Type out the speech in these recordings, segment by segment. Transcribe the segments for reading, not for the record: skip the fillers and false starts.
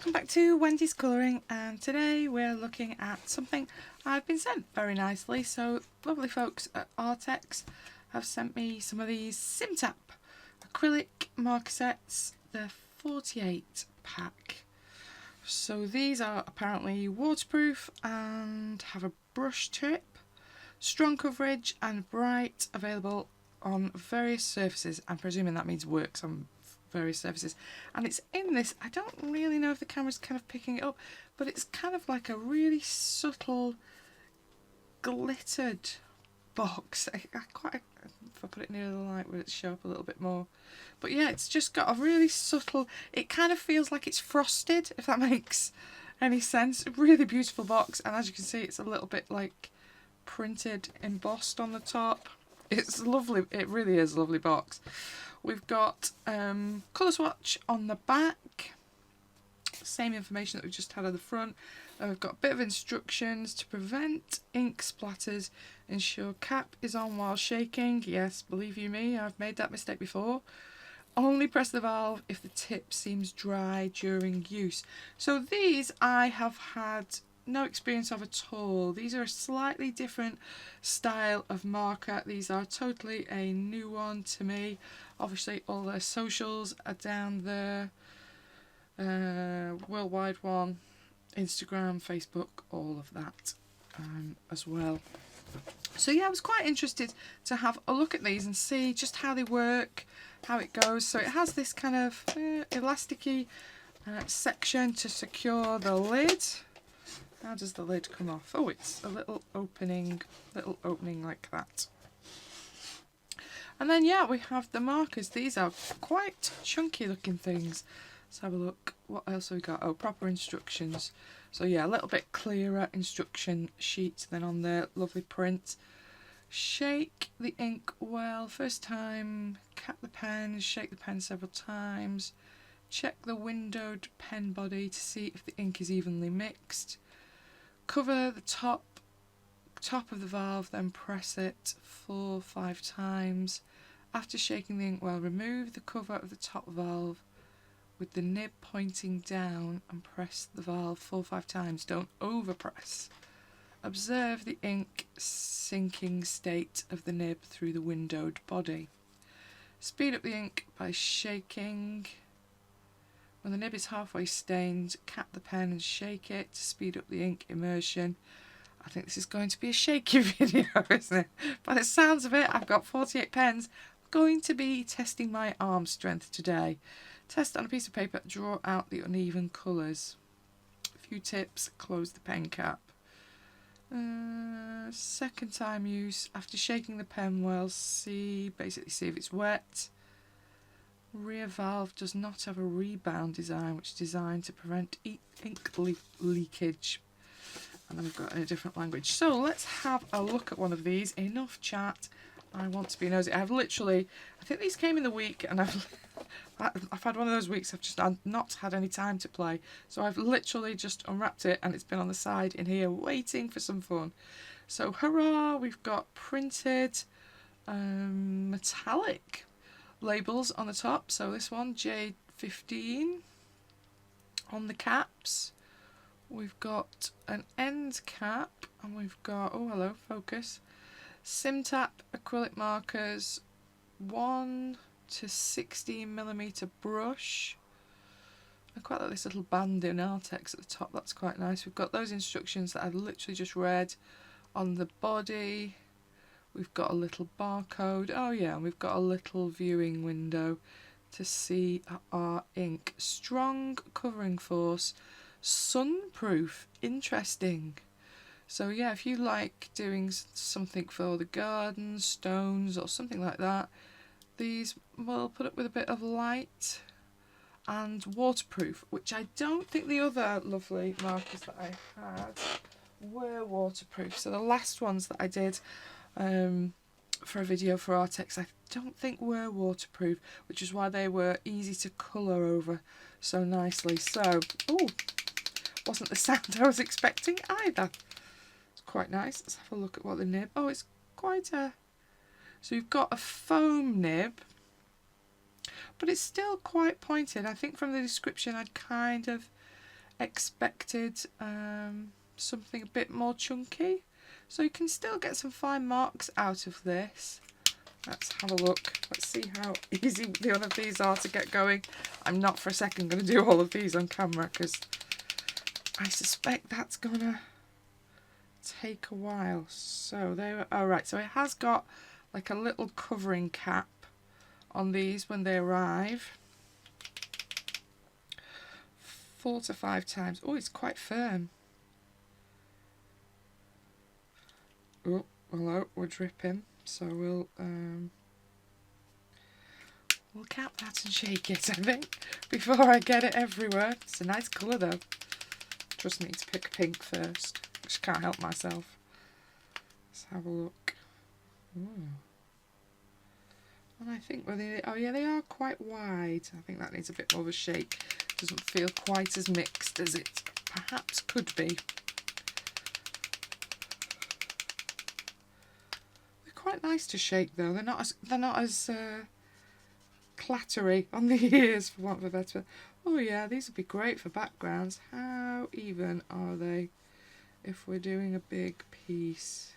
welcome back to Wendy's Colouring, and today we're looking at something I've been sent very nicely. So lovely folks at Arrtx have sent me some of these Simptap acrylic marker sets, the 48 pack. So these are apparently waterproof and have a brush tip, strong coverage and bright, available on various surfaces. I'm presuming that means works on various surfaces, and it's in this, I don't really know if the camera's kind of picking it up, but it's kind of like a really subtle glittered box. If I put it near the light, will it show up a little bit more? But yeah, it's just got a really subtle, it kind of feels like it's frosted, if that makes any sense. Really beautiful box, and as you can see, it's a little bit like printed, embossed on the top. It's lovely, it really is a lovely box. We've got colour swatch on the back, same information that we just had on the front. And we've got a bit of instructions to prevent ink splatters. Ensure cap is on while shaking. Yes, believe you me, I've made that mistake before. Only press the valve if the tip seems dry during use. So these I have had no experience of at all. These are a slightly different style of marker. These are totally a new one to me. Obviously all their socials are down there, worldwide one, Instagram, Facebook, all of that as well. So yeah, I was quite interested to have a look at these and see just how they work, how it goes. So it has this kind of elasticy section to secure the lid. How does the lid come off? Oh, it's a little opening like that. And then yeah, we have the markers. These are quite chunky looking things. Let's have a look. What else have we got? Oh, proper instructions. So yeah, a little bit clearer instruction sheet than on the lovely print. Shake the ink well. First time, cap the pen, shake the pen several times. Check the windowed pen body to see if the ink is evenly mixed. Cover the top of the valve, then press it 4 or 5 times. After shaking the ink well, remove the cover of the top valve with the nib pointing down and press the valve 4 or 5 times. Don't overpress. Observe the ink sinking state of the nib through the windowed body. Speed up the ink by shaking. When the nib is halfway stained, cap the pen and shake it to speed up the ink immersion. I think this is going to be a shaky video, isn't it? By the sounds of it, I've got 48 pens. I'm going to be testing my arm strength today. Test on a piece of paper, draw out the uneven colours. A few tips, close the pen cap. Second time use, after shaking the pen well, basically see if it's wet. Rear valve does not have a rebound design, which is designed to prevent ink leakage. And then we've got a different language. So let's have a look at one of these. Enough chat. I want to be nosy. I think these came in the week, and I've had one of those weeks I've not had any time to play. So I've literally just unwrapped it, and it's been on the side in here waiting for some fun. So hurrah, we've got printed metallic labels on the top. So this one, J15 on the caps. We've got an end cap, and we've got, oh hello, focus, Simptap acrylic markers, 1 to 16mm brush. I quite like this little band in Arrtx at the top, that's quite nice. We've got those instructions that I've literally just read on the body. We've got a little barcode, oh yeah, and we've got a little viewing window to see our ink. Strong covering force, sunproof, interesting. So yeah, if you like doing something for the garden, stones or something like that, these will put up with a bit of light, and waterproof, which I don't think the other lovely markers that I had were waterproof. So the last ones that I did for a video for Arrtx, I don't think were waterproof, which is why they were easy to colour over so nicely. So, oh, wasn't the sound I was expecting either. It's quite nice. Let's have a look at what the nib, oh, it's quite a, so you've got a foam nib, but it's still quite pointed. I think from the description I'd kind of expected something a bit more chunky. So you can still get some fine marks out of this. Let's have a look. Let's see how easy the one of these are to get going. I'm not for a second going to do all of these on camera because I suspect that's going to take a while. So they were, oh right, so it has got like a little covering cap on these when they arrive. 4 to 5 times. Oh, it's quite firm. Oh, hello, we're dripping. So we'll cap that and shake it, I think, before I get it everywhere. It's a nice colour though. Just need to pick pink first. Just can't help myself. Let's have a look. Ooh. And I think oh yeah, they are quite wide. I think that needs a bit more of a shake. Doesn't feel quite as mixed as it perhaps could be. Quite nice to shake though. They're not as clattery on the ears, for want of a better. Oh yeah, these would be great for backgrounds. How even are they if we're doing a big piece?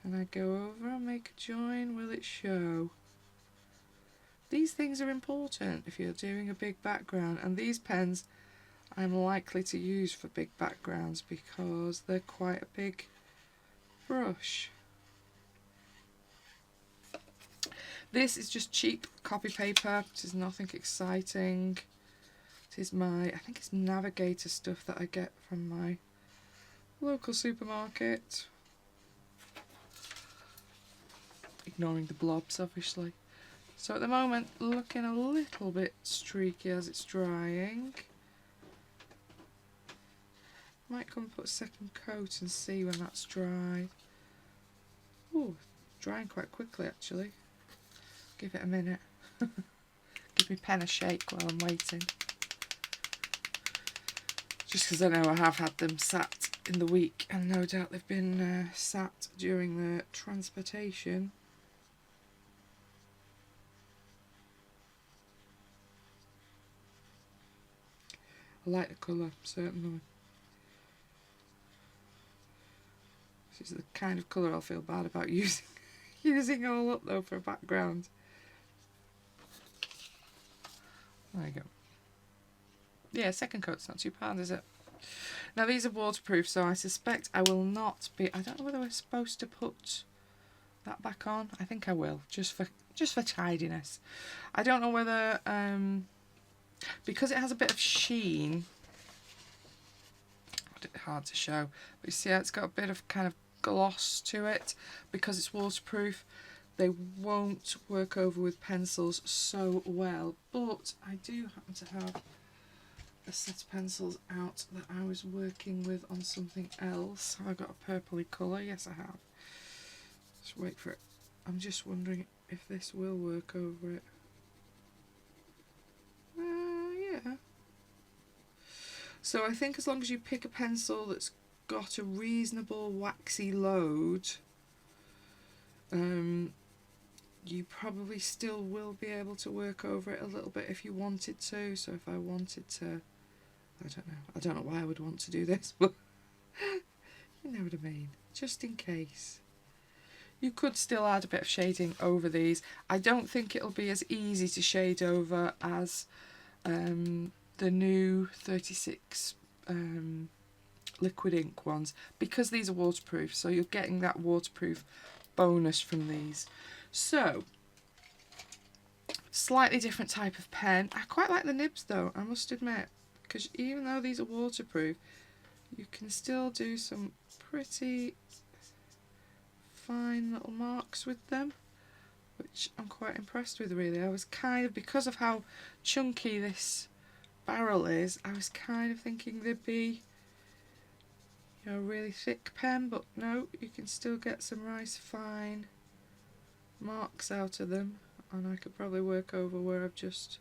Can I go over and make a join? Will it show? These things are important if you're doing a big background, and these pens I'm likely to use for big backgrounds because they're quite a big brush. This is just cheap copy paper. This is nothing exciting. This is I think it's Navigator stuff that I get from my local supermarket. Ignoring the blobs, obviously. So at the moment, looking a little bit streaky as it's drying. Might come and put a second coat and see when that's dry. Ooh, drying quite quickly actually. Give it a minute. Give me pen a shake while I'm waiting. Just because I know I have had them sat in the week, and no doubt they've been sat during the transportation. I like the colour, certainly. This is the kind of colour I'll feel bad about using all up though for a background. There you go. Yeah, second coat's not too bad, is it? Now these are waterproof, so I suspect I will not be. I don't know whether we're supposed to put that back on. I think I will, just for tidiness. I don't know whether because it has a bit of sheen. Hard to show, but you see how it's got a bit of kind of gloss to it. Because it's waterproof, they won't work over with pencils so well, but I do happen to have a set of pencils out that I was working with on something else. Have I got a purpley colour? Yes I have. Just wait for it. I'm just wondering if this will work over it. Yeah. So I think as long as you pick a pencil that's got a reasonable waxy load, you probably still will be able to work over it a little bit if you wanted to. So if I wanted to, I don't know why I would want to do this, but you know what I mean, just in case. You could still add a bit of shading over these. I don't think it'll be as easy to shade over as the new 36 liquid ink ones, because these are waterproof, so you're getting that waterproof bonus from these. So slightly different type of pen. I quite like the nibs though, I must admit, because even though these are waterproof, you can still do some pretty fine little marks with them, which I'm quite impressed with really. I was kind of, because of how chunky this barrel is, I was kind of thinking there'd be, you know, a really thick pen, but no, you can still get some nice fine marks out of them, and I could probably work over where I've just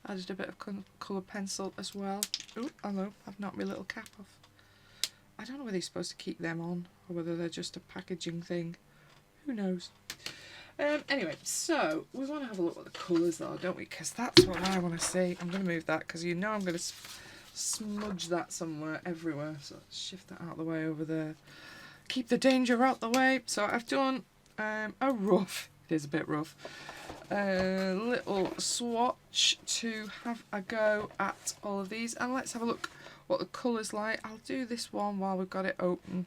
added a bit of coloured pencil as well. Oh, hello, I've knocked my little cap off. I don't know whether you're supposed to keep them on or whether they're just a packaging thing. Who knows? Anyway, so we want to have a look at the colours though, don't we? Because that's what I want to see. I'm going to move that because you know I'm going to smudge that somewhere, everywhere. So let's shift that out of the way over there. Keep the danger out the way. So I've done a rough, it is a bit rough, little swatch to have a go at all of these. And let's have a look what the colour's like. I'll do this one while we've got it open.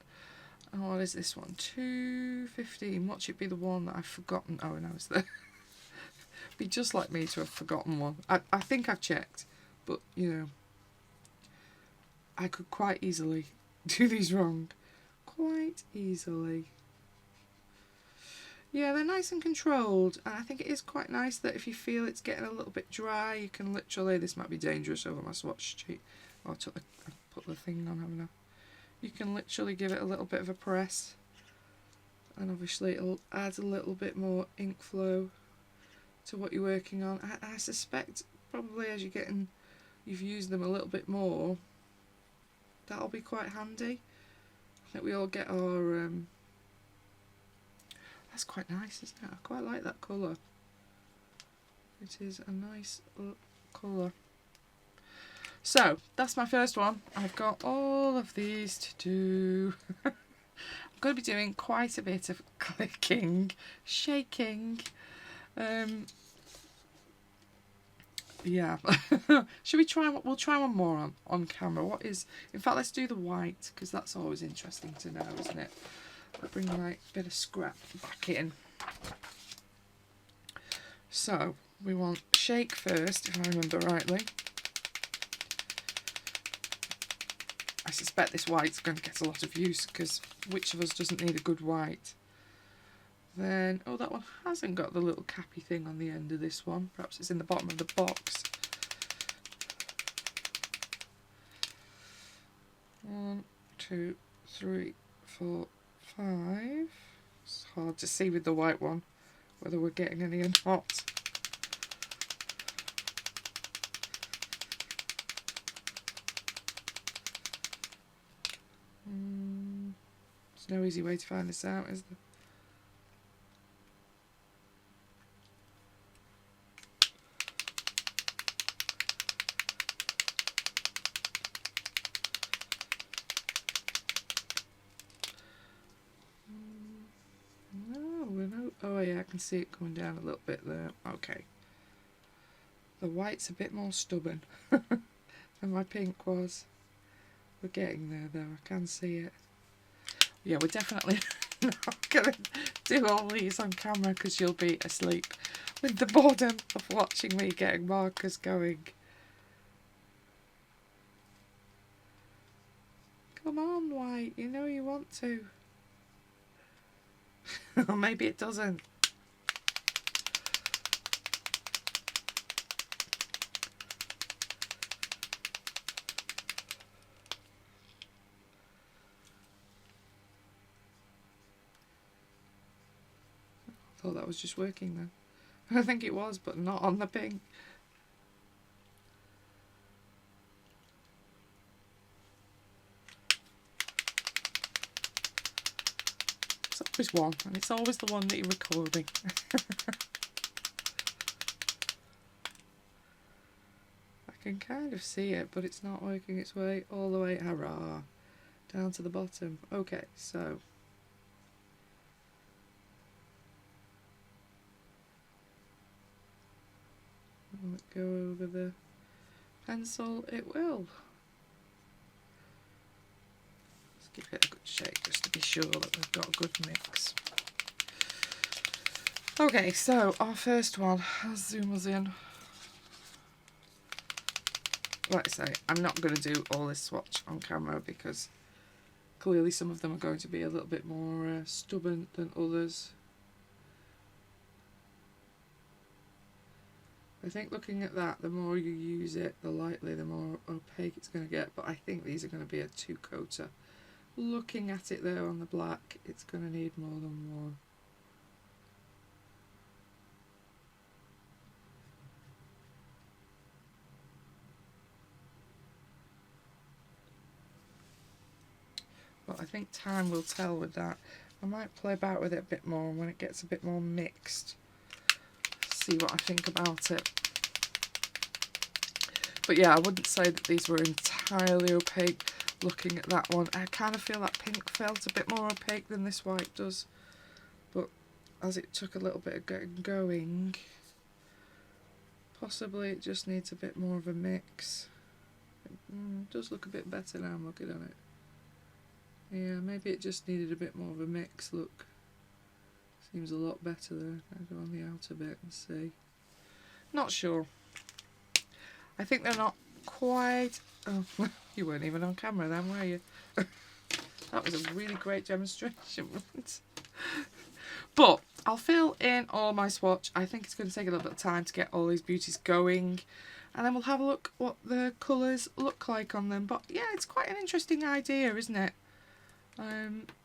And what is this one? 215. What should be the one that I've forgotten? Oh, no, it's there. Be just like me to have forgotten one. I think I've checked, but you know, I could quite easily do these wrong. Quite easily. Yeah, they're nice and controlled, and I think it is quite nice that if you feel it's getting a little bit dry, you can literally, this might be dangerous over my swatch sheet. Oh, I put the thing on, haven't I? You can literally give it a little bit of a press, and obviously it'll add a little bit more ink flow to what you're working on. I suspect probably as you've used them a little bit more, that'll be quite handy. I think we all get our that's quite nice, isn't it? I quite like that colour. It is a nice colour. So that's my first one. I've got all of these to do. I'm going to be doing quite a bit of clicking, shaking. Yeah. Should we try? We'll try one more on camera. What is? In fact, let's do the white because that's always interesting to know, isn't it? I'll bring my bit of scrap back in. So we want shake first, if I remember rightly. I suspect this white's going to get a lot of use because which of us doesn't need a good white? Then, oh, that one hasn't got the little cappy thing on the end of this one. Perhaps it's in the bottom of the box. 1, 2, 3, 4, 5. It's hard to see with the white one whether we're getting any or not. There's no easy way to find this out, is there? No. Oh yeah, I can see it coming down a little bit there. Okay. The white's a bit more stubborn than my pink was. We're getting there though, I can see it. Yeah, we're definitely not going to do all these on camera because you'll be asleep with the boredom of watching me getting markers going. Come on, white, you know you want to. Or maybe it doesn't. I thought that was just working then. I think it was, but not on the pink. It's always one, and it's always the one that you're recording. I can kind of see it, but it's not working its way all the way, hurrah, down to the bottom. Okay, so will it go over the pencil? It will. Let's give it a good shake just to be sure that we've got a good mix. Okay, so our first one, I'll zoom us in. Like I say, I'm not going to do all this swatch on camera because clearly some of them are going to be a little bit more stubborn than others. I think looking at that, the more you use it, the more opaque it's going to get, but I think these are going to be a 2-coater. Looking at it there on the black, it's going to need more than one. But I think time will tell with that. I might play about with it a bit more when it gets a bit more mixed. See what I think about it. But yeah, I wouldn't say that these were entirely opaque. Looking at that one, I kind of feel that pink felt a bit more opaque than this white does. But as it took a little bit of getting going, possibly it just needs a bit more of a mix. It does look a bit better now I'm looking at it. Yeah, maybe it just needed a bit more of a mix. Look, seems a lot better there. I'll go on the outer bit and see. Not sure. I think they're not quite... Oh, you weren't even on camera then, were you? That was a really great demonstration. But I'll fill in all my swatch. I think it's going to take a little bit of time to get all these beauties going. And then we'll have a look what the colours look like on them. But yeah, it's quite an interesting idea, isn't it?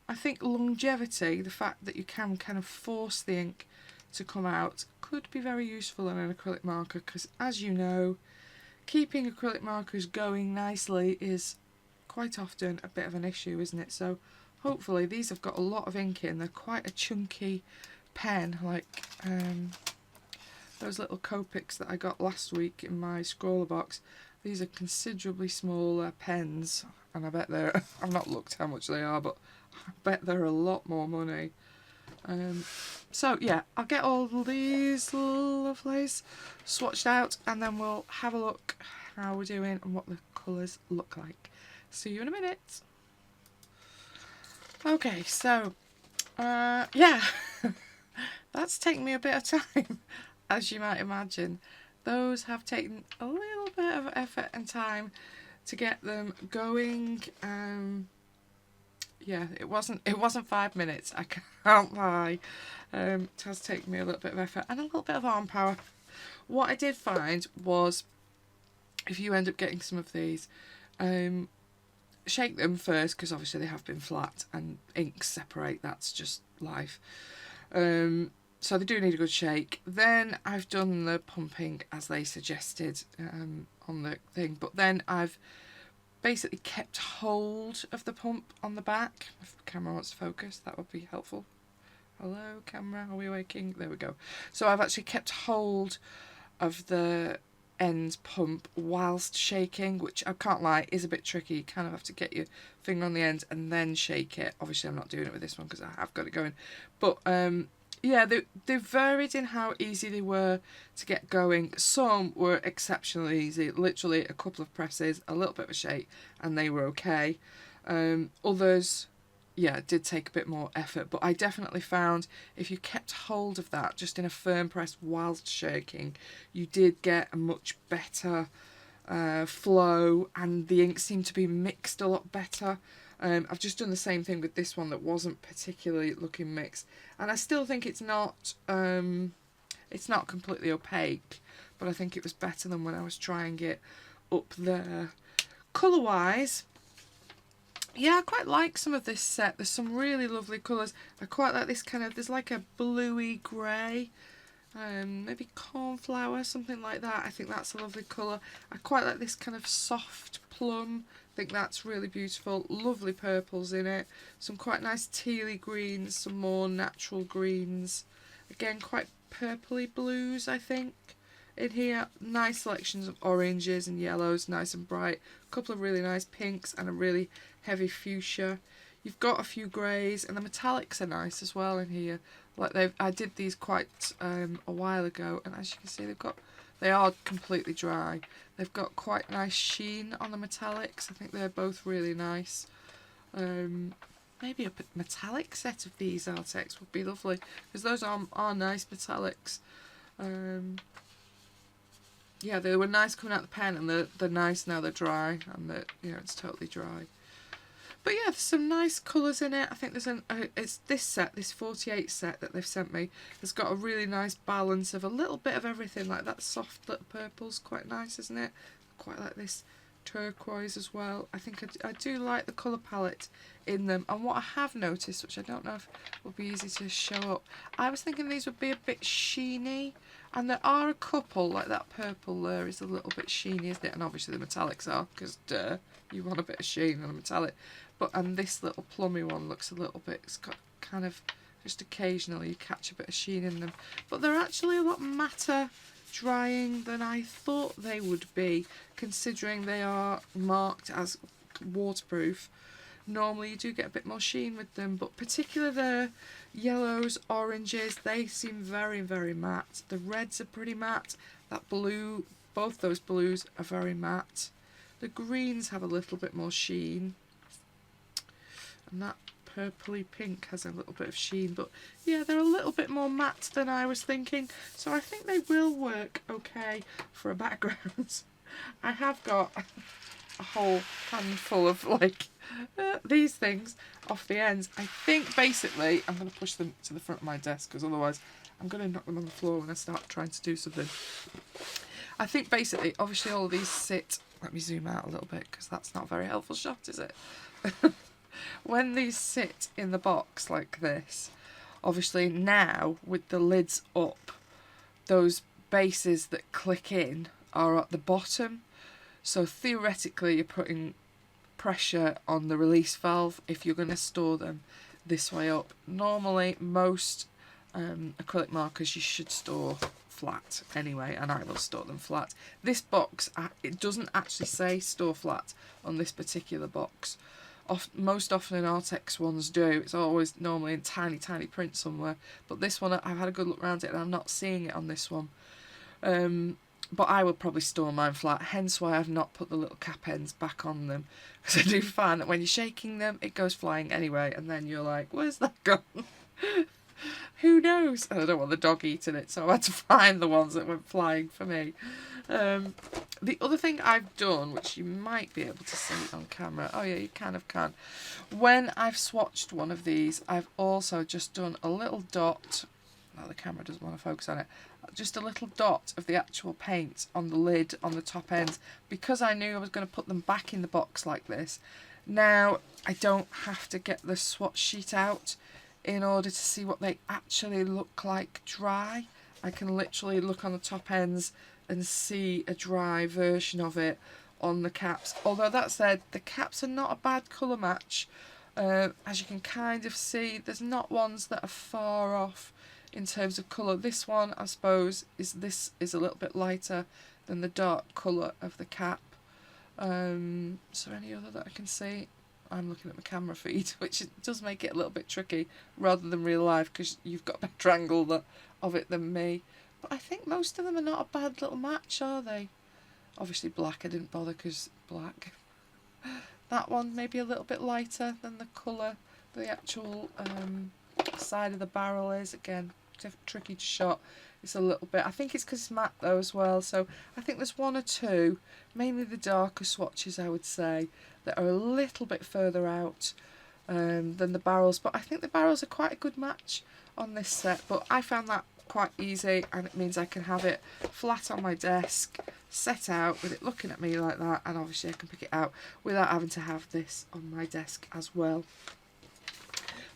I think longevity, the fact that you can kind of force the ink to come out, could be very useful in an acrylic marker, because as you know, keeping acrylic markers going nicely is quite often a bit of an issue, isn't it? So hopefully these have got a lot of ink in. They're quite a chunky pen, like those little Copics that I got last week in my scroller box. These are considerably smaller pens, and I bet they're, I've not looked how much they are, but I bet they're a lot more money. So yeah, I'll get all these lovelies swatched out, and then we'll have a look how we're doing and what the colours look like. See you in a minute. Okay, so yeah, that's taken me a bit of time, as you might imagine. Those have taken a little bit of effort and time to get them going. Yeah, it wasn't 5 minutes, I can't lie. It has taken me a little bit of effort and a little bit of arm power. What I did find was, if you end up getting some of these, shake them first, because obviously they have been flat and inks separate, that's just life. So they do need a good shake. Then I've done the pumping as they suggested on the thing, but then I've basically kept hold of the pump on the back. If the camera wants to focus, that would be helpful. Hello camera, are we waking? There we go. So I've actually kept hold of the end pump whilst shaking, which I can't lie is a bit tricky. You kind of have to get your finger on the end and then shake it. Obviously I'm not doing it with this one because I have got it going, but yeah, they varied in how easy they were to get going. Some were exceptionally easy, literally a couple of presses, a little bit of a shake, and they were okay. Others, yeah, did take a bit more effort, but I definitely found if you kept hold of that just in a firm press whilst shaking, you did get a much better flow, and the ink seemed to be mixed a lot better. I've just done the same thing with this one that wasn't particularly looking mixed, and I still think it's not completely opaque, but I think it was better than when I was trying it up there. Colour wise, yeah, I quite like some of this set. There's some really lovely colours. I quite like this kind of, there's like a bluey grey, maybe cornflower, something like that. I think that's a lovely colour. I quite like this kind of soft plum. I think that's really beautiful. Lovely purples in it. Some quite nice tealy greens, some more natural greens. Again, quite purpley blues, I think, in here. Nice selections of oranges and yellows, nice and bright. A couple of really nice pinks and a really heavy fuchsia. You've got a few greys, and the metallics are nice as well in here. Like I did these quite a while ago, and as you can see, they are completely dry. They've got quite nice sheen on the metallics. I think they're both really nice. Maybe a metallic set of these Arrtx would be lovely, because those are nice metallics. Yeah, they were nice coming out the pen, and they're nice now they're dry, and it's totally dry. But yeah, there's some nice colours in it. I think there's it's this set, this 48 set that they've sent me, has got a really nice balance of a little bit of everything. Like that soft little purple's quite nice, isn't it? I quite like this turquoise as well. I think I do like the colour palette in them. And what I have noticed, which I don't know if will be easy to show up, I was thinking these would be a bit sheeny. And there are a couple, like that purple there is a little bit sheeny, isn't it? And obviously the metallics are, because duh, you want a bit of sheen on a metallic. And this little plummy one looks a little bit, it's got kind of just occasionally you catch a bit of sheen in them. But they're actually a lot matter drying than I thought they would be, considering they are marked as waterproof. Normally you do get a bit more sheen with them, but particularly the yellows, oranges, they seem very, very matte. The reds are pretty matte. That blue, both those blues are very matte. The greens have a little bit more sheen. And that purpley pink has a little bit of sheen, but yeah, they're a little bit more matte than I was thinking. So I think they will work okay for a background. I have got a whole handful of like these things off the ends. I think basically I'm going to push them to the front of my desk because otherwise I'm going to knock them on the floor when I start trying to do something. I think basically, obviously all of these sit, let me zoom out a little bit because that's not a very helpful shot, is it? When these sit in the box like this, obviously now with the lids up, those bases that click in are at the bottom. So theoretically you're putting pressure on the release valve if you're going to store them this way up. Normally most acrylic markers you should store flat anyway, and I will store them flat. This box, it doesn't actually say store flat on this particular box. Most often in Arrtx ones do. It's always normally in tiny, tiny print somewhere. But this one, I've had a good look around it and I'm not seeing it on this one. But I will probably store mine flat, hence why I've not put the little cap ends back on them. Because I do find that when you're shaking them, it goes flying anyway, and then you're like, where's that gone? Who knows? And I don't want the dog eating it, so I had to find the ones that went flying for me. The other thing I've done, which you might be able to see on camera, oh yeah, you kind of can. When I've swatched one of these, I've also just done a little dot, no, the camera doesn't want to focus on it, just a little dot of the actual paint on the lid, on the top ends, because I knew I was going to put them back in the box like this. Now, I don't have to get the swatch sheet out in order to see what they actually look like dry. I can literally look on the top ends and see a dry version of it on the caps. Although that said, the caps are not a bad colour match. As you can kind of see, there's not ones that are far off in terms of colour. This one, I suppose, is a little bit lighter than the dark colour of the cap. So any other that I can see? I'm looking at my camera feed, which does make it a little bit tricky rather than real life because you've got a better angle of it than me. But I think most of them are not a bad little match, are they? Obviously black, I didn't bother because black. That one maybe a little bit lighter than the colour, the actual side of the barrel is. Again, tricky to shot. It's a little bit, I think it's because it's matte though as well, so I think there's one or two, mainly the darker swatches I would say, that are a little bit further out than the barrels, but I think the barrels are quite a good match on this set. But I found that quite easy, and it means I can have it flat on my desk, set out with it looking at me like that, and obviously I can pick it out without having to have this on my desk as well.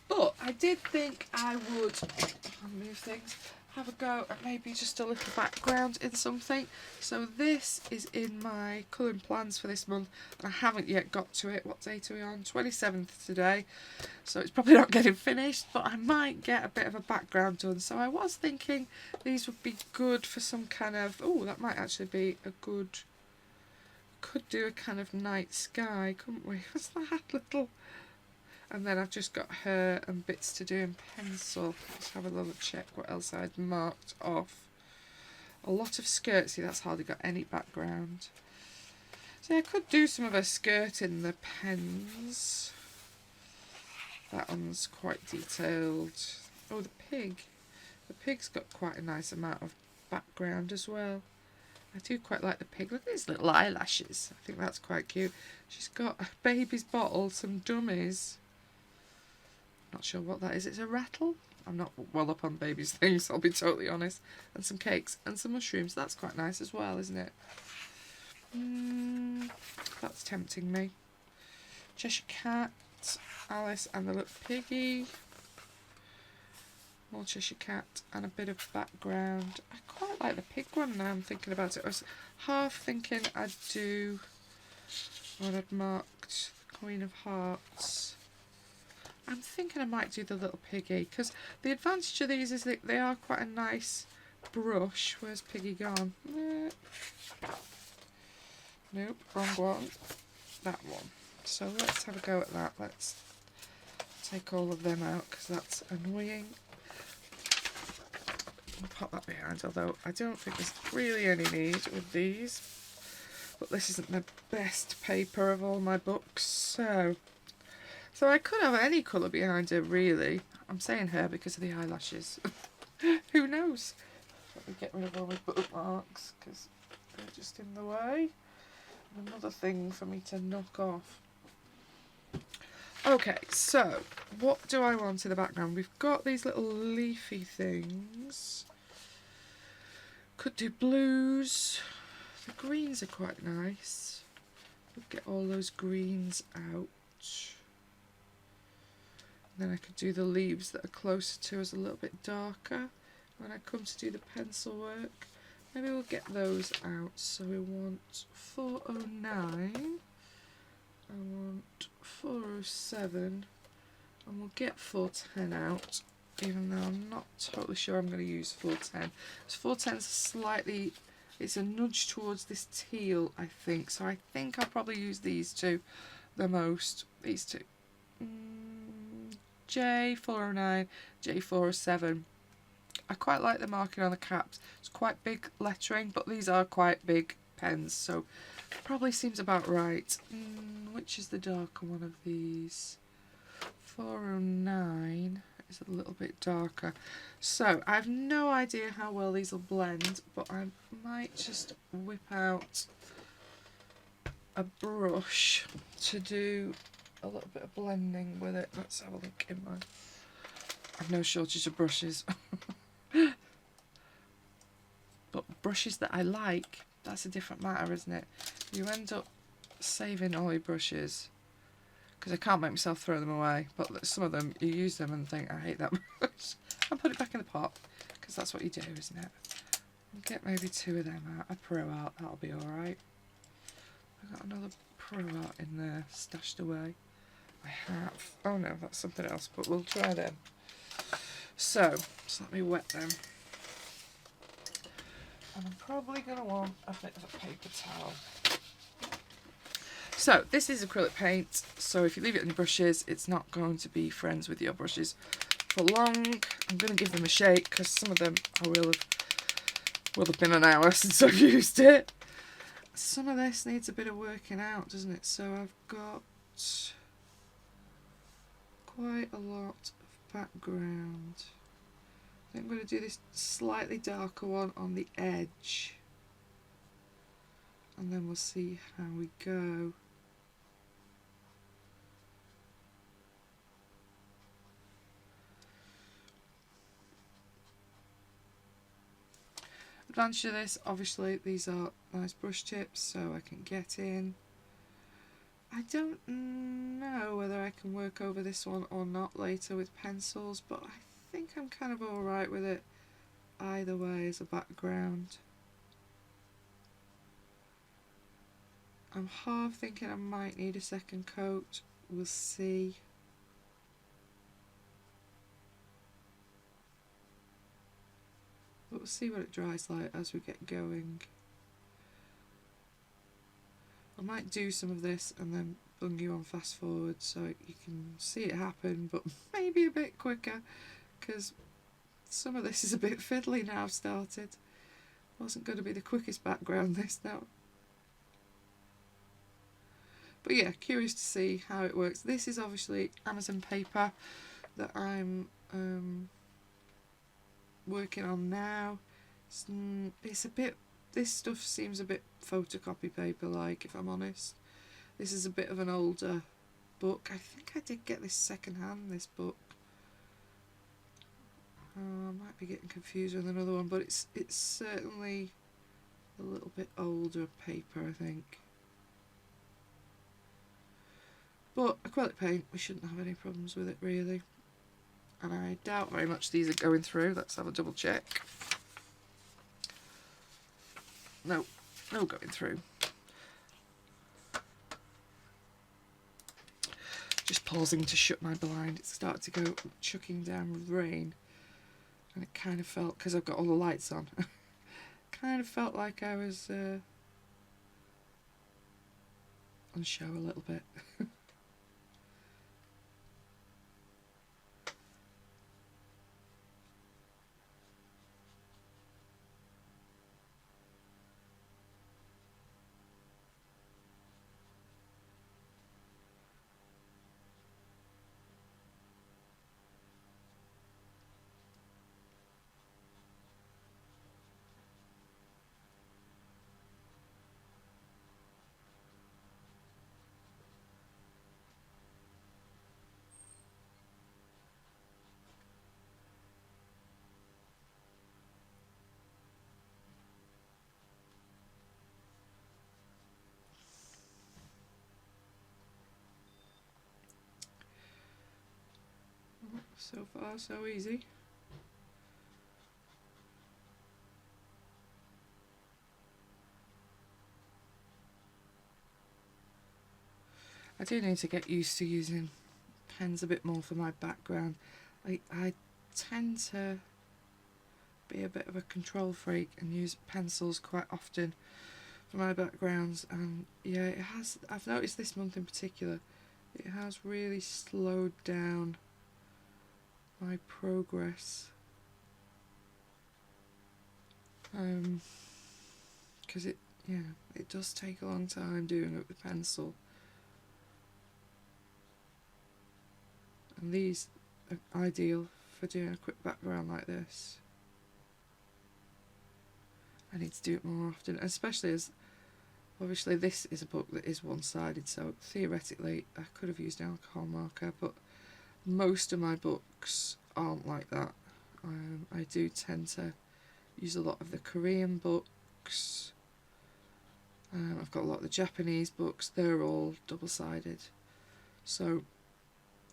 But I did think I would, I'll move things, have a go at maybe just a little background in something. So this is in my colouring plans for this month, and I haven't yet got to it. What date are we on? 27th today, so it's probably not getting finished, but I might get a bit of a background done. So I was thinking these would be good for some kind of, oh, that might actually be a good, could do a kind of night sky, couldn't we? What's that little? And then I've just got her and bits to do in pencil. Let's have a little check what else I'd marked off. A lot of skirts. See, that's hardly got any background. So I could do some of her skirt in the pens. That one's quite detailed. Oh, the pig. The pig's got quite a nice amount of background as well. I do quite like the pig. Look at his little eyelashes. I think that's quite cute. She's got a baby's bottle, some dummies. Not sure what that is. It's a rattle. I'm not well up on babies' things, I'll be totally honest. And some cakes and some mushrooms. That's quite nice as well, isn't it? That's tempting me. Cheshire Cat, Alice and the little piggy. More Cheshire Cat and a bit of background. I quite like the pig one now I'm thinking about it. I was half thinking I'd do what I'd marked, the Queen of Hearts. I'm thinking I might do the little piggy, because the advantage of these is that they are quite a nice brush. Where's Piggy gone? Nope, wrong one. That one. So let's have a go at that. Let's take all of them out because that's annoying. I'll pop that behind, although I don't think there's really any need with these. But this isn't the best paper of all my books, so I could have any colour behind her, really. I'm saying her because of the eyelashes. Who knows? Let me get rid of all my bookmarks because they're just in the way. Another thing for me to knock off. Okay, so what do I want in the background? We've got these little leafy things. Could do blues. The greens are quite nice. We'll get all those greens out. And then I could do the leaves that are closer to us a little bit darker. When I come to do the pencil work, maybe we'll get those out. So we want 409. I want 407. And we'll get 410 out, even though I'm not totally sure I'm going to use 410. Because 410 is slightly, it's a nudge towards this teal, I think. So I think I'll probably use these two the most. These two. J409, J407. I quite like the marking on the caps. It's quite big lettering, but these are quite big pens, so probably seems about right. Which is the darker one of these? 409 is a little bit darker. So I have no idea how well these will blend, but I might just whip out a brush to do a little bit of blending with it. Let's have a look in my... I've no shortage of brushes. But brushes that I like, that's a different matter, isn't it? You end up saving all your brushes, because I can't make myself throw them away, but some of them, you use them and think, I hate that brush, and put it back in the pot, because that's what you do, isn't it? I'll get maybe 2 of them out, a Pro Art, that'll be alright. I've got another Pro Art in there, stashed away. I have. Oh no, that's something else, but we'll try them. So, just let me wet them. And I'm probably going to want a bit of a paper towel. So, this is acrylic paint, so if you leave it on your brushes, it's not going to be friends with your brushes for long. I'm going to give them a shake, because some of them I will have been an hour since I've used it. Some of this needs a bit of working out, doesn't it? So I've got quite a lot of background. I think I'm going to do this slightly darker one on the edge, and then we'll see how we go. Advantage of this, obviously these are nice brush tips, so I can get in. I don't know whether I can work over this one or not later with pencils, but I think I'm kind of alright with it either way as a background. I'm half thinking I might need a second coat, we'll see. But we'll see what it dries like as we get going. I might do some of this and then bung you on fast forward so you can see it happen, but maybe a bit quicker, because some of this is a bit fiddly now. I've started. Wasn't going to be the quickest background this now. But yeah, curious to see how it works. This is obviously Amazon paper that I'm working on now. It's a bit, this stuff seems a bit photocopy paper like, if I'm honest. This is a bit of an older book. I think I did get this second hand, this book. I might be getting confused with another one, but it's certainly a little bit older paper, I think. But acrylic paint, we shouldn't have any problems with it really. And I doubt very much these are going through. Let's have a double check. No, no going through. Just pausing to shut my blind. It started to go chucking down with rain, and it kind of felt, because I've got all the lights on, kind of felt like I was on show a little bit. So far, so easy. I do need to get used to using pens a bit more for my background. I tend to be a bit of a control freak and use pencils quite often for my backgrounds, and yeah, it has, I've noticed this month in particular, it has really slowed down my progress, because it does take a long time doing it with pencil, and these are ideal for doing a quick background like this. I need to do it more often, especially as obviously this is a book that is one-sided, so theoretically I could have used an alcohol marker, but most of my books aren't like that. I do tend to use a lot of the Korean books. I've got a lot of the Japanese books, they're all double-sided. So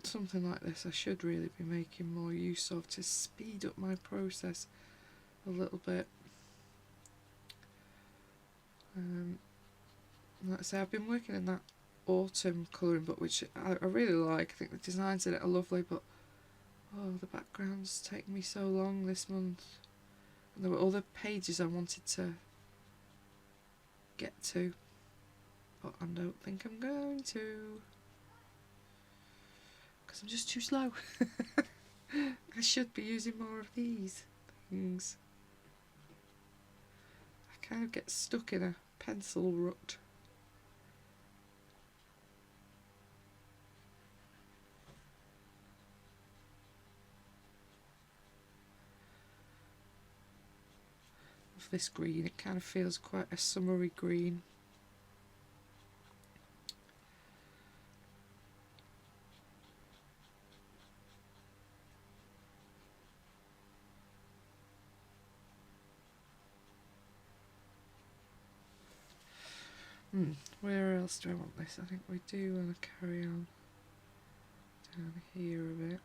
something like this I should really be making more use of to speed up my process a little bit. Like I say, I've been working in that autumn colouring book, which I really like. I think the designs in it are lovely, but oh, the background's taken me so long this month. And there were other pages I wanted to get to, but I don't think I'm going to, because I'm just too slow. I should be using more of these things. I kind of get stuck in a pencil rut. Of this green, it kind of feels quite a summery green. Where else do I want this? I think we do want to carry on down here a bit.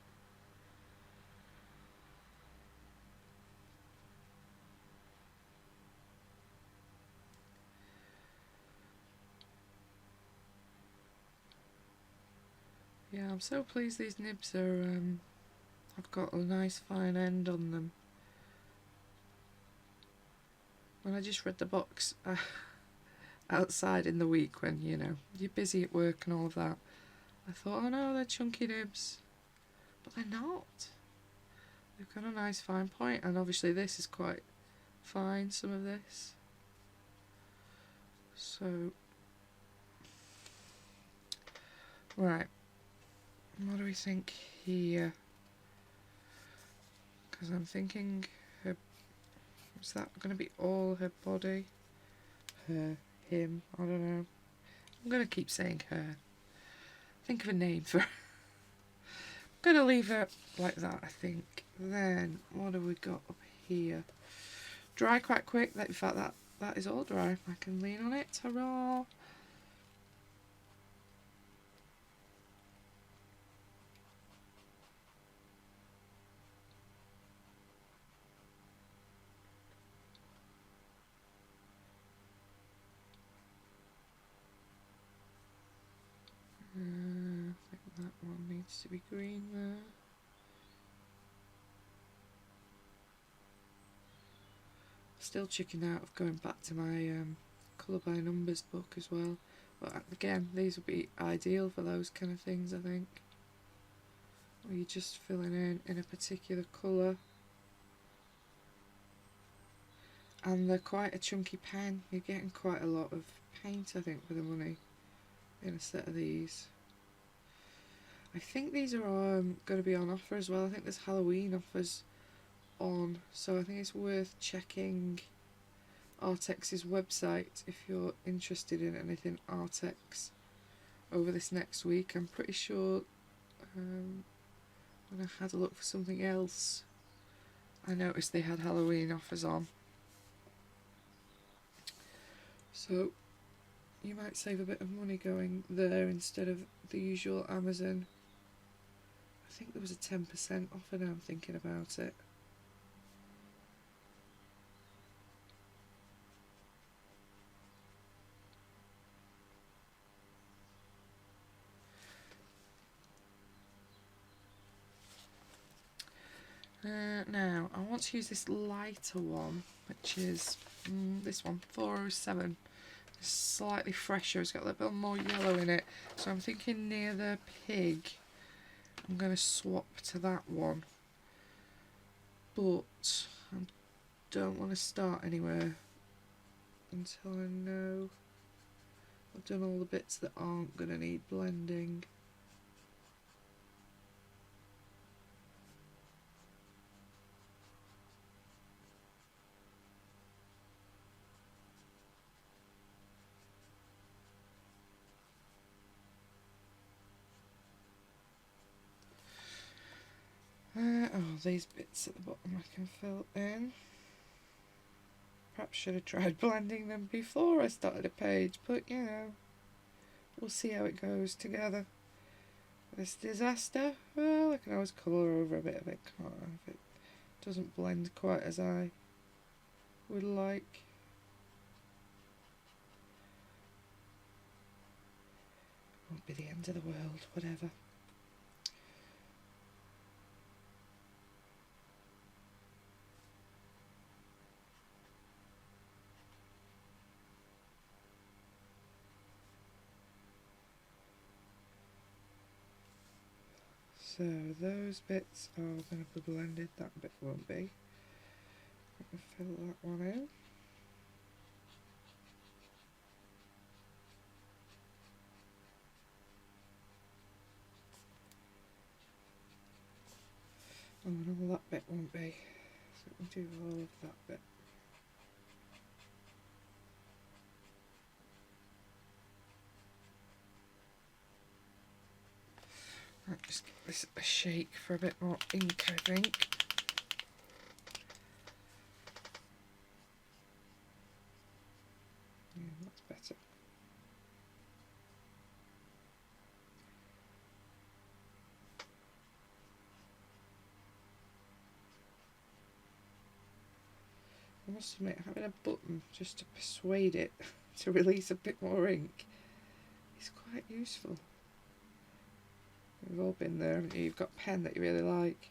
Yeah, I'm so pleased these nibs are, I've got a nice fine end on them. When I just read the box outside in the week when, you know, you're busy at work and all of that, I thought, oh no, they're chunky nibs. But they're not. They've got a nice fine point, and obviously this is quite fine, some of this. So, right. What do we think here? Because I'm thinking her, is that going to be all her body? Her, him, I don't know. I'm going to keep saying her. Think of a name for her. I'm going to leave her like that, I think. Then, what have we got up here? Dry quite quick. In fact, that is all dry. I can lean on it. Hurrah! I think that needs to be green there. Still checking out of going back to my colour by numbers book as well, but again these would be ideal for those kind of things, I think, where you're just filling in a particular colour. And they're quite a chunky pen. You're getting quite a lot of paint, I think, for the money in a set of these. I think these are going to be on offer as well. I think there's Halloween offers on, so I think it's worth checking Arrtx's website if you're interested in anything Arrtx over this next week. I'm pretty sure when I had a look for something else, I noticed they had Halloween offers on. So you might save a bit of money going there instead of the usual Amazon. I think there was a 10% offer now I'm thinking about it. Now I want to use this lighter one, which is this one, 407. It's slightly fresher, it's got a little bit more yellow in it, so I'm thinking near the pig I'm going to swap to that one, but I don't want to start anywhere until I know I've done all the bits that aren't going to need blending. Oh, these bits at the bottom I can fill in. Perhaps should have tried blending them before I started a page, but you know, we'll see how it goes together. This disaster, well, I can always colour over a bit of it, can't I, if it doesn't blend quite as I would like. Won't be the end of the world, whatever. So those bits are going to be blended, that bit won't be. I can fill that one in. Oh no, that bit won't be. So we can do all of that bit. Right, just give this a shake for a bit more ink, I think. Yeah, that's better. I must admit, having a button just to persuade it to release a bit more ink is quite useful. We've all been there, haven't you? You've got a pen that you really like.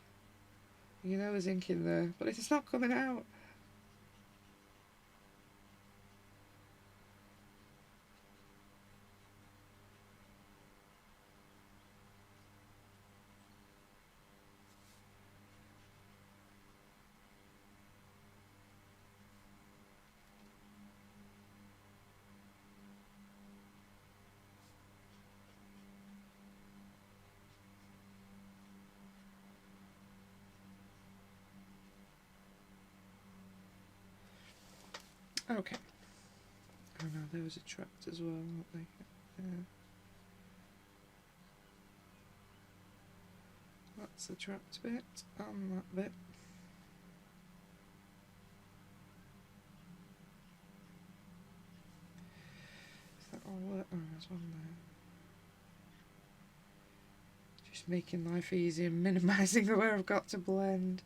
You know there's ink in there, but it's not coming out. Okay. Oh no, there was a trapped as well, weren't they? Yeah. That's the trapped bit, and that bit. Is that all work? Oh, there's one there. Just making life easy and minimising where I've got to blend.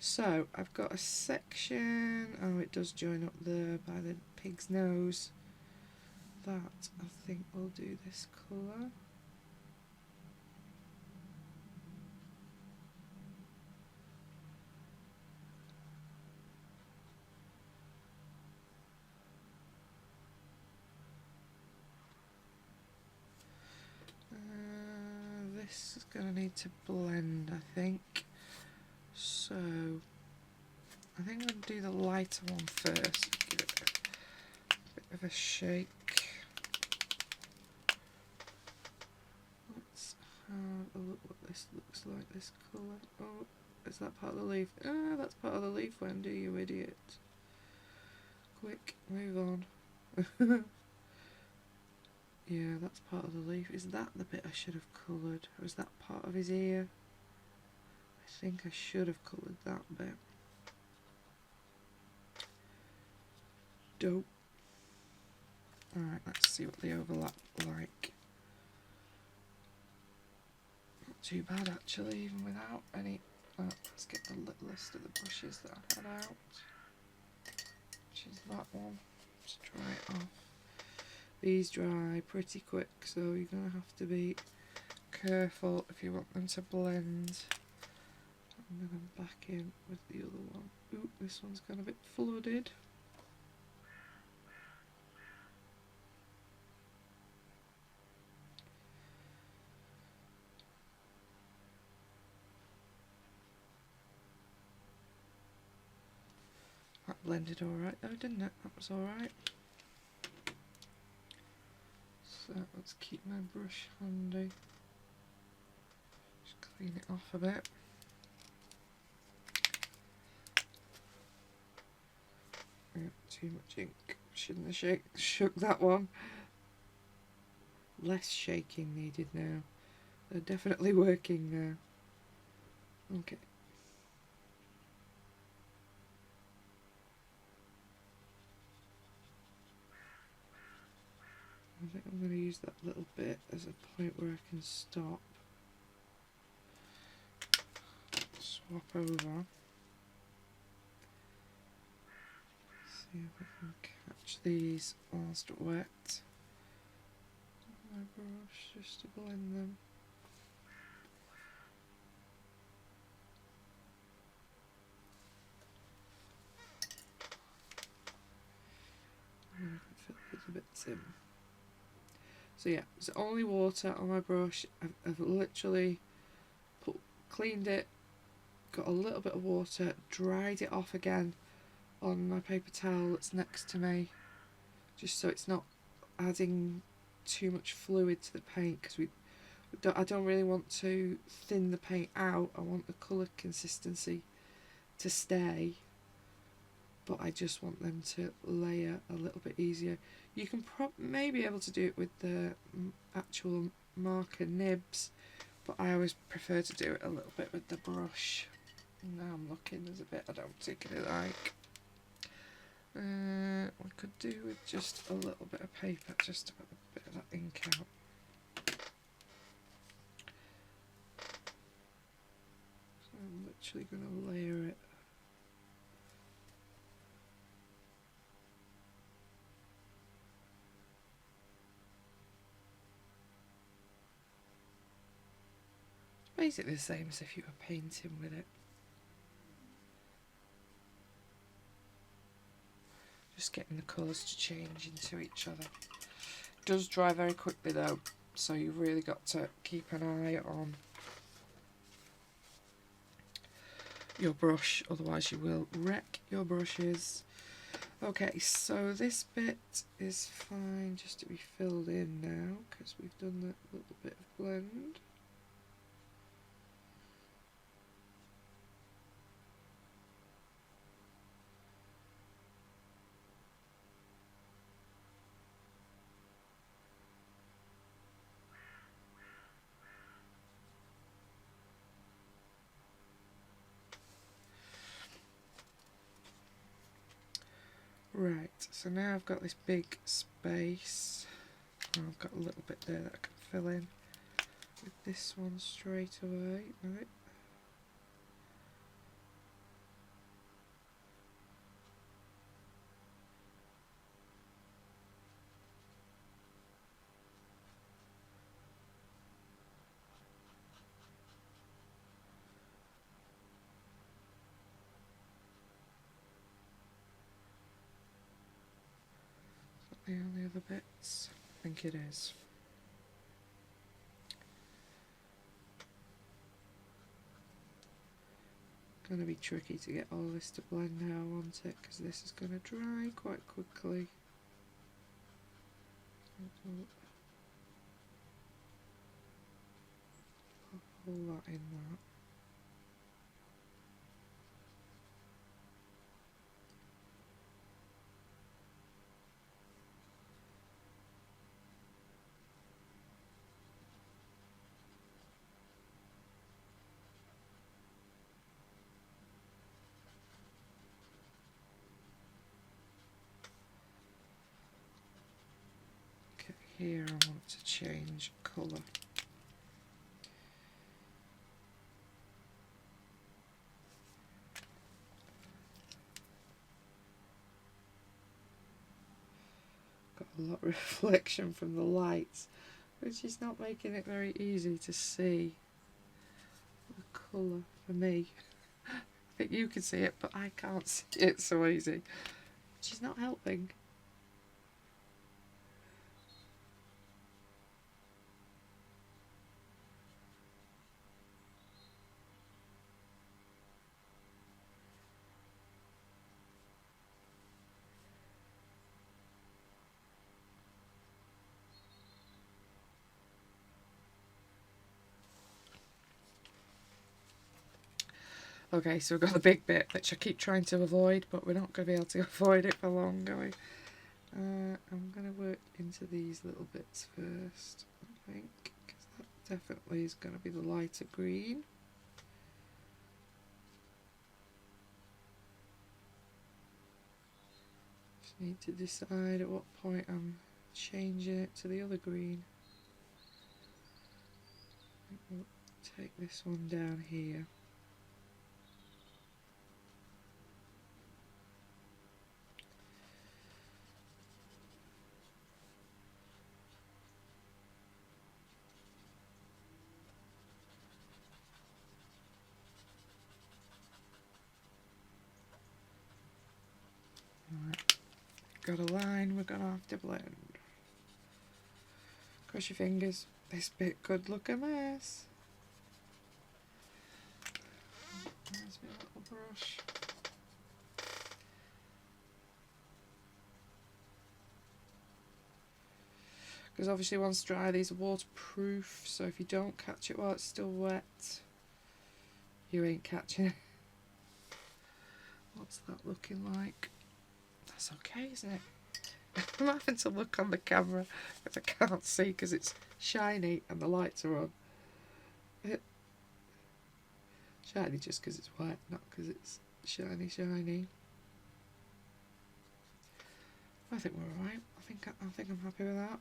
So I've got a section, oh it does join up there by the pig's nose. That I think will do this colour. going to need to blend, I think. So I think I'm going to do the lighter one first. Give it a bit of a shake. Let's have a look what this looks like, this colour. Oh, is that part of the leaf? Ah, that's part of the leaf, Wendy, you idiot. Quick, move on. Yeah, that's part of the leaf. Is that the bit I should have coloured? Or is that part of his ear? I think I should have coloured that bit. Dope. Alright, let's see what the overlap like. Not too bad actually, even without any... let's get the list of the brushes that I had out. Which is that one. Just dry it off. These dry pretty quick, so you're going to have to be careful if you want them to blend. And then I'm back in with the other one. Ooh, this one's gone a bit flooded. That blended alright though, didn't it? That was alright. So let's keep my brush handy. Just clean it off a bit. Too much ink. Shouldn't have shook that one. Less shaking needed now. They're definitely working now. Okay. I think I'm going to use that little bit as a point where I can stop. Swap over. See if I can catch these whilst wet. My brush just to blend them. And I can fit the bits in. So yeah, it's only water on my brush. I've literally cleaned it, got a little bit of water, dried it off again on my paper towel that's next to me, just so it's not adding too much fluid to the paint, because I don't really want to thin the paint out. I want the colour consistency to stay, but I just want them to layer a little bit easier. You can maybe able to do it with the actual marker nibs, but I always prefer to do it a little bit with the brush. Now I'm looking, there's a bit I don't particularly like. We could do with just a little bit of paper, just to put a bit of that ink out. So I'm literally going to layer it. Basically the same as if you were painting with it. Just getting the colours to change into each other. It does dry very quickly though, so you've really got to keep an eye on your brush, otherwise you will wreck your brushes. Okay, so this bit is fine just to be filled in now, because we've done that little bit of blend. Right, so now I've got this big space. I've got a little bit there that I can fill in with this one straight away. Right. The only other bits? I think it is. going to be tricky to get all this to blend now, won't it? Because this is going to dry quite quickly. Pop all that in that. Here I want to change colour. Got a lot of reflection from the lights, which is not making it very easy to see the colour for me. I think you can see it, but I can't see it so easy, which is not helping. Okay, so we've got the big bit, which I keep trying to avoid, but we're not going to be able to avoid it for long, are we? I'm going to work into these little bits first, I think, because that definitely is going to be the lighter green. Just need to decide at what point I'm changing it to the other green. We'll take this one down here. Right. Got a line we're going to have to blend. Cross your fingers, this bit could look a mess. There's my little brush. Because obviously once dry these are waterproof, so if you don't catch it while it's still wet, you ain't catching it. What's that looking like? That's okay, isn't it? I'm having to look on the camera because I can't see because it's shiny and the lights are on. Shiny just because it's wet, not because it's shiny. I think we're alright. I think I'm happy with that.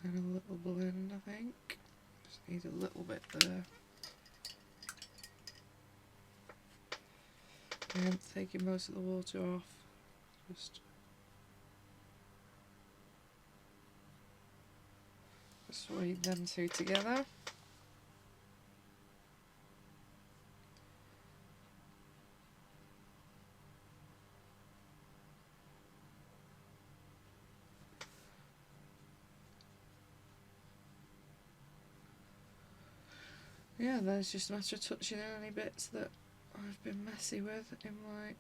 And a little blend, I think. Just need a little bit there. And taking most of the water off. Just persuade them two together. Yeah, there's just a matter of touching any bits that I've been messy with in my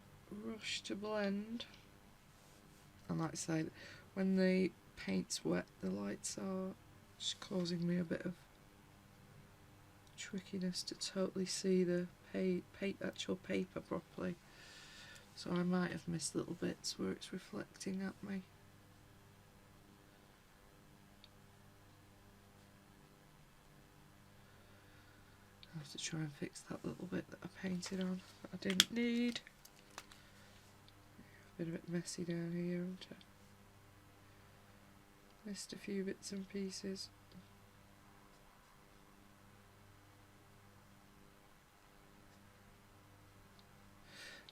rush to blend. And like I say, when the paint's wet, the lights are just causing me a bit of trickiness to totally see the actual paper properly. So I might have missed little bits where it's reflecting at me. I have to try and fix that little bit that I painted on that I didn't need. Been a bit messy down here, haven't I? Missed a few bits and pieces.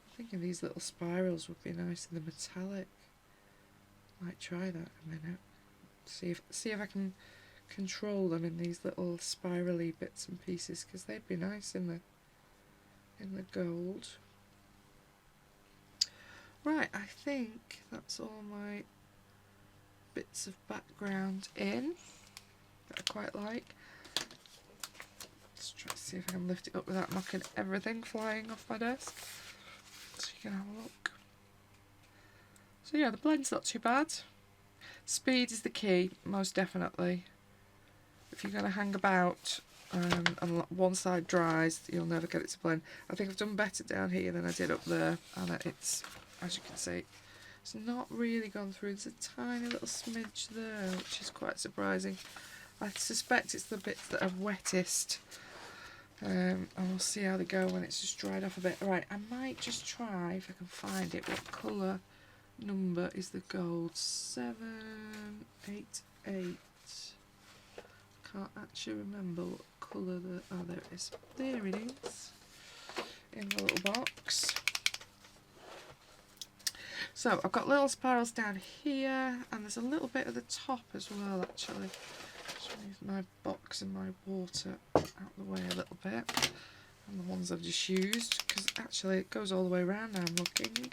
I'm thinking these little spirals would be nice in the metallic. Might try that in a minute. See if I can control them in these little spirally bits and pieces, because they'd be nice in the gold. Right, I think that's all my bits of background in that I quite like. Let's try to see if I can lift it up without knocking everything flying off my desk, so you can have a look. So yeah, the blend's not too bad. Speed is the key, most definitely. If you're going to hang about and one side dries, you'll never get it to blend. I think I've done better down here than I did up there, and it's, as you can see, it's not really gone through. There's a tiny little smidge there, which is quite surprising. I suspect it's the bits that are wettest, and we'll see how they go when it's just dried off a bit. Right, I might just try, if I can find it, what colour number is the gold? 788. Can't actually remember what colour oh, there it is. There it is, in the little box. So I've got little spirals down here, and there's a little bit at the top as well, actually. Just move my box and my water out the way a little bit, and the ones I've just used, because actually it goes all the way around now. I'm looking.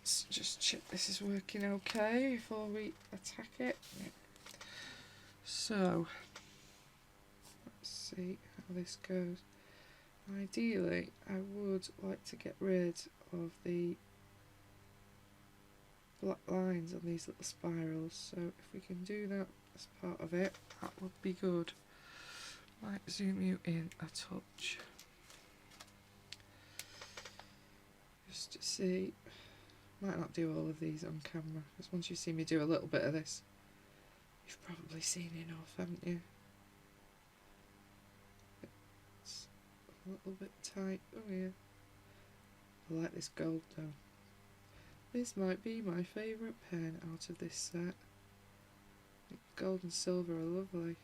Let's just check this is working okay before we attack it. Yeah. So let's see how this goes. Ideally, I would like to get rid of the black lines on these little spirals, so if we can do that as part of it, that would be good. Might zoom you in a touch just to see. Might not do all of these on camera, because once you see me do a little bit of this, you've probably seen enough, haven't you? It's a little bit tight. Oh yeah. I like this gold though. This might be my favourite pen out of this set. Gold and silver are lovely.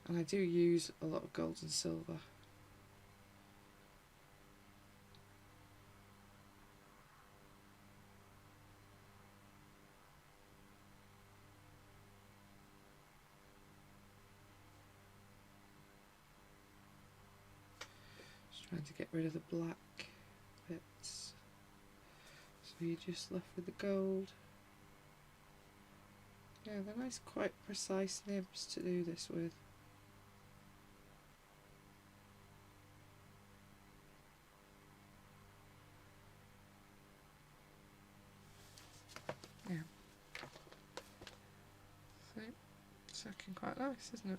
And I do use a lot of gold and silver. Just trying to get rid of the black bits. So you're just left with the gold. Yeah, they're nice, quite precise nibs to do this with. Yeah. See, it's looking quite nice, isn't it?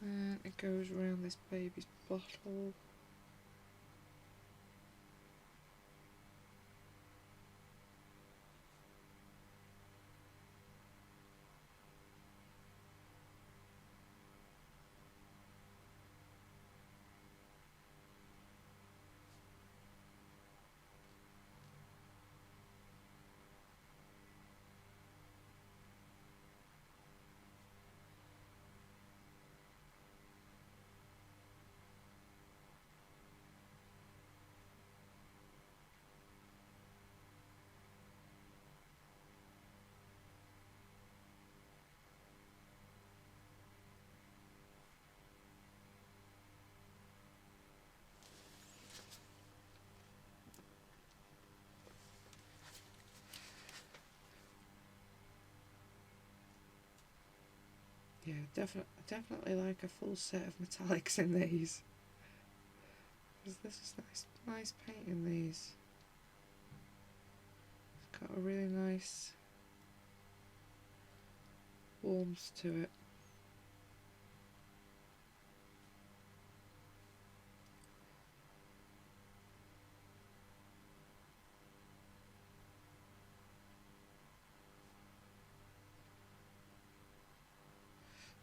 And it goes around this baby's bottle. Yeah, definitely like a full set of metallics in these. Because this is nice paint in these. It's got a really nice warmth to it.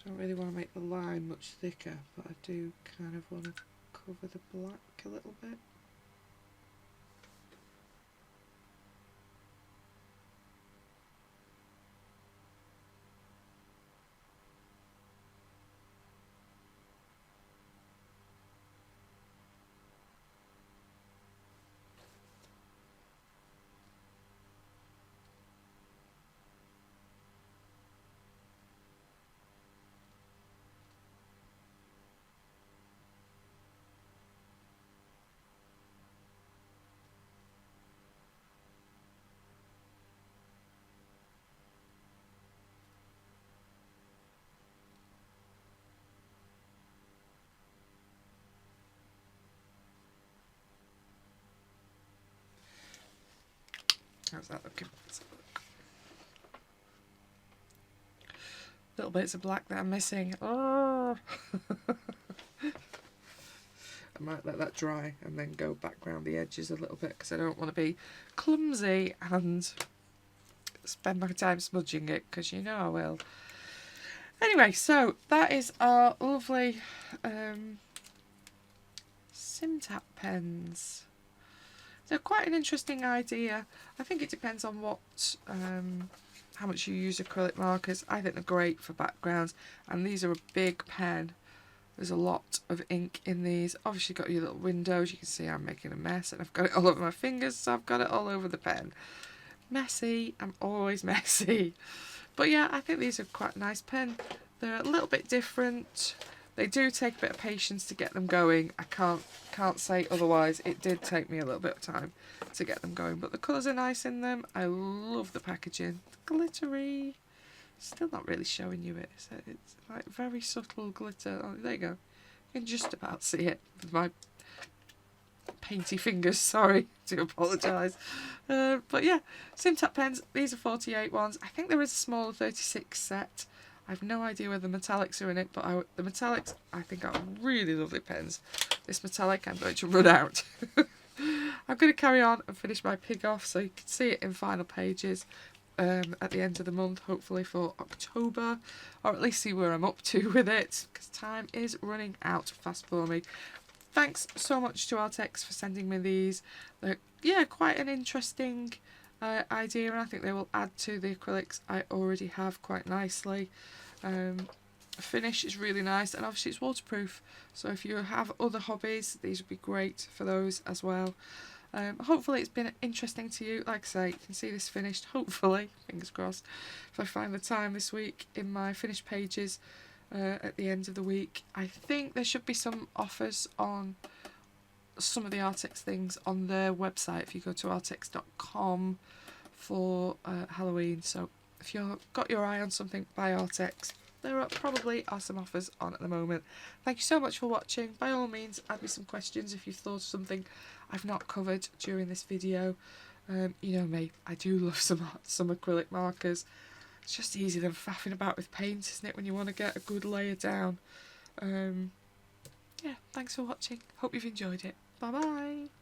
Don't really want to make the line much thicker, but I do kind of want to cover the black a little bit. How's that looking? Little bits of black that I'm missing. Oh! I might let that dry and then go back round the edges a little bit because I don't want to be clumsy and spend my time smudging it, because you know I will. Anyway, so that is our lovely Simptap pens. They're quite an interesting idea. I think it depends on what, how much you use acrylic markers. I think they're great for backgrounds, and these are a big pen. There's a lot of ink in these. Obviously got your little windows. You can see I'm making a mess, and I've got it all over my fingers, so I've got it all over the pen. Messy. I'm always messy. But yeah, I think these are quite a nice pen. They're a little bit different. They do take a bit of patience to get them going. I can't say otherwise. It did take me a little bit of time to get them going, but the colours are nice in them. I love the packaging. Glittery. Still not really showing you it. So it's like very subtle glitter. Oh, there you go. You can just about see it with my painty fingers. Sorry, do apologise. But yeah, Simptap pens. These are 48 ones. I think there is a smaller 36 set. I've no idea whether the metallics are in it, but the metallics I think are really lovely pens. This metallic I'm going to run out. I'm going to carry on and finish my pig off so you can see it in final pages at the end of the month, hopefully for October, or at least see where I'm up to with it, because time is running out fast for me. Thanks so much to Arrtx for sending me these. They're, yeah, quite an interesting idea, and I think they will add to the acrylics I already have quite nicely. The finish is really nice, and obviously it's waterproof, so if you have other hobbies, these would be great for those as well. Hopefully it's been interesting to you. Like I say, you can see this finished, hopefully, fingers crossed, if I find the time this week in my finished pages at the end of the week. I think there should be some offers on some of the Arrtx things on their website if you go to arrtx.com for Halloween. So if you've got your eye on something by Arrtx, there probably are some offers on at the moment. Thank you so much for watching. By all means, add me some questions if you've thought of something I've not covered during this video. You know me, I do love some acrylic markers. It's just easier than faffing about with paint, isn't it, when you want to get a good layer down. Yeah, thanks for watching. Hope you've enjoyed it. Bye bye.